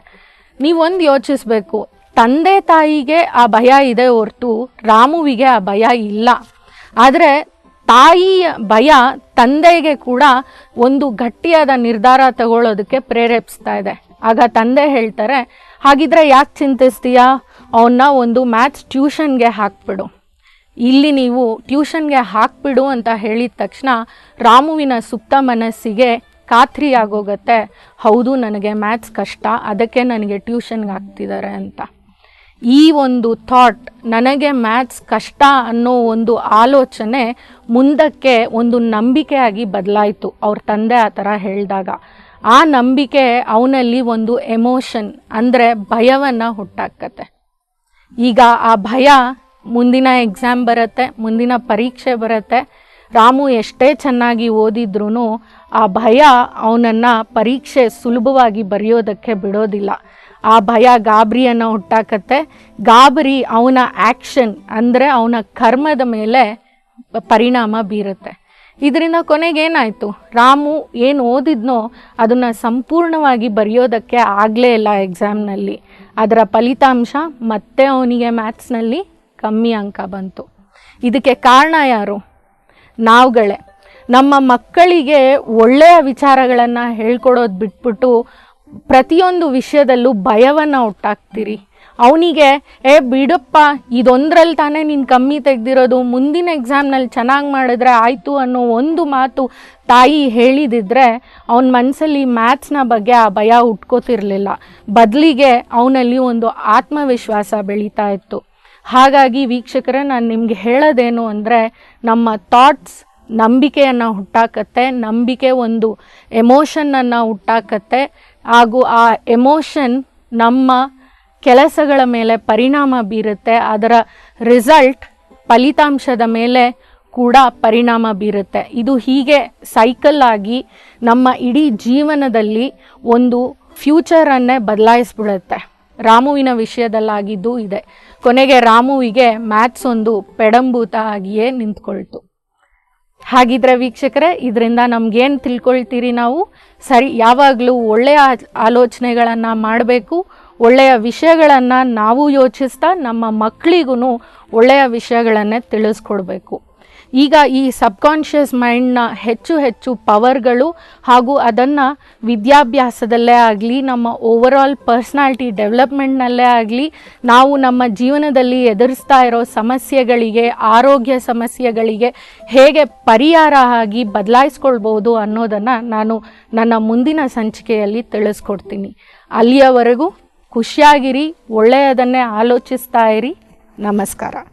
ನೀವೊಂದು ಯೋಚಿಸ್ಬೇಕು, ತಂದೆ ತಾಯಿಗೆ ಆ ಭಯ ಇದೆ ಹೊರತು ರಾಮುವಿಗೆ ಆ ಭಯ ಇಲ್ಲ. ಆದರೆ ತಾಯಿಯ ಭಯ ತಂದೆಗೆ ಕೂಡ ಒಂದು ಗಟ್ಟಿಯಾದ ನಿರ್ಧಾರ ತಗೊಳ್ಳೋದಕ್ಕೆ ಪ್ರೇರೇಪಿಸ್ತಾ ಇದೆ. ಆಗ ತಂದೆ ಹೇಳ್ತಾರೆ, ಹಾಗಿದ್ರೆ ಯಾಕೆ ಚಿಂತಿಸ್ತೀಯಾ, ಅವನ್ನ ಒಂದು ಮ್ಯಾಥ್ಸ್ ಟ್ಯೂಷನ್ಗೆ ಹಾಕ್ಬಿಡು. ಇಲ್ಲಿ ನೀವು ಟ್ಯೂಷನ್ಗೆ ಹಾಕ್ಬಿಡು ಅಂತ ಹೇಳಿದ ತಕ್ಷಣ ರಾಮುವಿನ ಸುಪ್ತ ಮನಸ್ಸಿಗೆ ಖಾತ್ರಿ ಆಗೋಗತ್ತೆ, ಹೌದು ನನಗೆ ಮ್ಯಾಥ್ಸ್ ಕಷ್ಟ, ಅದಕ್ಕೆ ನನಗೆ ಟ್ಯೂಷನ್ಗೆ ಹಾಕ್ತಿದ್ದಾರೆ ಅಂತ. ಈ ಒಂದು ಥಾಟ್, ನನಗೆ ಮ್ಯಾಥ್ಸ್ ಕಷ್ಟ ಅನ್ನೋ ಒಂದು ಆಲೋಚನೆ ಮುಂದಕ್ಕೆ ಒಂದು ನಂಬಿಕೆಯಾಗಿ ಬದಲಾಯಿತು ಅವ್ರ ತಂದೆ ಆ ಥರ ಹೇಳಿದಾಗ. ಆ ನಂಬಿಕೆ ಅವನಲ್ಲಿ ಒಂದು ಎಮೋಷನ್ ಅಂದರೆ ಭಯವನ್ನು ಹುಟ್ಟಾಕತ್ತೆ. ಈಗ ಆ ಭಯ, ಮುಂದಿನ ಎಕ್ಸಾಮ್ ಬರುತ್ತೆ, ಮುಂದಿನ ಪರೀಕ್ಷೆ ಬರುತ್ತೆ, ರಾಮು ಎಷ್ಟೇ ಚೆನ್ನಾಗಿ ಓದಿದ್ರೂ ಆ ಭಯ ಅವನನ್ನು ಪರೀಕ್ಷೆ ಸುಲಭವಾಗಿ ಬರೆಯೋದಕ್ಕೆ ಬಿಡೋದಿಲ್ಲ. ಆ ಭಯ ಗಾಬರಿಯನ್ನು ಹುಟ್ಟಾಕತ್ತೆ. ಗಾಬರಿ ಅವನ ಆ್ಯಕ್ಷನ್ ಅಂದರೆ ಅವನ ಕರ್ಮದ ಮೇಲೆ ಪರಿಣಾಮ ಬೀರುತ್ತೆ. ಇದರಿಂದ ಕೊನೆಗೇನಾಯಿತು, ರಾಮು ಏನು ಓದಿದ್ನೋ ಅದನ್ನು ಸಂಪೂರ್ಣವಾಗಿ ಬರೆಯೋದಕ್ಕೆ ಆಗಲೇ ಇಲ್ಲ ಎಕ್ಸಾಮ್ನಲ್ಲಿ. ಅದರ ಫಲಿತಾಂಶ ಮತ್ತೆ ಅವನಿಗೆ ಮ್ಯಾಥ್ಸ್ನಲ್ಲಿ ಕಮ್ಮಿ ಅಂಕ ಬಂತು. ಇದಕ್ಕೆ ಕಾರಣ ಯಾರು? ನಾವುಗಳೇ. ನಮ್ಮ ಮಕ್ಕಳಿಗೆ ಒಳ್ಳೆಯ ವಿಚಾರಗಳನ್ನು ಹೇಳ್ಕೊಡೋದು ಬಿಟ್ಬಿಟ್ಟು ಪ್ರತಿಯೊಂದು ವಿಷಯದಲ್ಲೂ ಭಯವನ್ನು ಹುಟ್ಟಾಕ್ತೀರಿ. ಅವನಿಗೆ ಬಿಡಪ್ಪ, ಇದೊಂದರಲ್ಲಿ ತಾನೇ ನೀನು ಕಮ್ಮಿ ತೆಗೆದಿರೋದು, ಮುಂದಿನ ಎಕ್ಸಾಮ್ನಲ್ಲಿ ಚೆನ್ನಾಗಿ ಮಾಡಿದ್ರೆ ಆಯಿತು ಅನ್ನೋ ಒಂದು ಮಾತು ತಾಯಿ ಹೇಳಿದಿದ್ರೆ ಅವನ ಮನಸ್ಸಲ್ಲಿ ಮ್ಯಾಥ್ಸ್ನ ಬಗ್ಗೆ ಆ ಭಯ ಹುಟ್ಕೋತಿರ್ಲಿಲ್ಲ. ಬದಲಿಗೆ ಅವನಲ್ಲಿ ಒಂದು ಆತ್ಮವಿಶ್ವಾಸ ಬೆಳೀತಾ ಇತ್ತು. ಹಾಗಾಗಿ ವೀಕ್ಷಕರೇ, ನಾನು ನಿಮಗೆ ಹೇಳೋದೇನು ಅಂದರೆ, ನಮ್ಮ ಥಾಟ್ಸ್ ನಂಬಿಕೆಯನ್ನು ಹುಟ್ಟಾಕತ್ತೆ, ನಂಬಿಕೆ ಒಂದು ಎಮೋಷನ್ನನ್ನು ಹುಟ್ಟಾಕತ್ತೆ, ಹಾಗೂ ಆ ಎಮೋಷನ್ ನಮ್ಮ ಕೆಲಸಗಳ ಮೇಲೆ ಪರಿಣಾಮ ಬೀರುತ್ತೆ. ಅದರ ರಿಸಲ್ಟ್ ಫಲಿತಾಂಶದ ಮೇಲೆ ಕೂಡ ಪರಿಣಾಮ ಬೀರುತ್ತೆ. ಇದು ಹೀಗೆ ಸೈಕಲ್ ಆಗಿ ನಮ್ಮ ಇಡೀ ಜೀವನದಲ್ಲಿ ಒಂದು ಫ್ಯೂಚರನ್ನೇ ಬದಲಾಯಿಸ್ಬಿಡುತ್ತೆ. ರಾಮುವಿನ ವಿಷಯದಲ್ಲಾಗಿದ್ದು ಇದೆ. ಕೊನೆಗೆ ರಾಮುವಿಗೆ ಮ್ಯಾಥ್ಸ್ ಒಂದು ಪೆಡಂಭೂತ ಆಗಿಯೇ ನಿಂತ್ಕೊಳ್ತು. ಹಾಗಿದ್ರೆ ವೀಕ್ಷಕರೇ, ಇದರಿಂದ ನಮಗೇನು ತಿಳ್ಕೊಳ್ತೀರಿ ನಾವು? ಸರಿ, ಯಾವಾಗಲೂ ಒಳ್ಳೆಯ ಆಲೋಚನೆಗಳನ್ನು ಮಾಡಬೇಕು, ಒಳ್ಳೆಯ ವಿಷಯಗಳನ್ನು ನಾವು ಯೋಚಿಸ್ತಾ ನಮ್ಮ ಮಕ್ಕಳಿಗೂ ಒಳ್ಳೆಯ ವಿಷಯಗಳನ್ನೇ ತಿಳಿಸ್ಕೊಡ್ಬೇಕು. ಈಗ ಈ ಸಬ್ಕಾನ್ಷಿಯಸ್ ಮೈಂಡ್ನ ಹೆಚ್ಚು ಪವರ್ಗಳು ಹಾಗೂ ಅದನ್ನು ವಿದ್ಯಾಭ್ಯಾಸದಲ್ಲೇ ಆಗಲಿ, ನಮ್ಮ ಓವರಾಲ್ ಪರ್ಸ್ನಾಲಿಟಿ ಡೆವಲಪ್ಮೆಂಟ್ನಲ್ಲೇ ಆಗಲಿ, ನಾವು ನಮ್ಮ ಜೀವನದಲ್ಲಿ ಎದುರಿಸ್ತಾ ಇರೋ ಸಮಸ್ಯೆಗಳಿಗೆ, ಆರೋಗ್ಯ ಸಮಸ್ಯೆಗಳಿಗೆ ಹೇಗೆ ಪರಿಹಾರ ಆಗಿ ಬದಲಾಯಿಸ್ಕೊಳ್ಬೋದು ಅನ್ನೋದನ್ನು ನಾನು ನನ್ನ ಮುಂದಿನ ಸಂಚಿಕೆಯಲ್ಲಿ ತಿಳಿಸ್ಕೊಡ್ತೀನಿ. ಅಲ್ಲಿಯವರೆಗೂ ಖುಷಿಯಾಗಿರಿ, ಒಳ್ಳೆಯದನ್ನೇ ಆಲೋಚಿಸ್ತಾ ಇರಿ. ನಮಸ್ಕಾರ.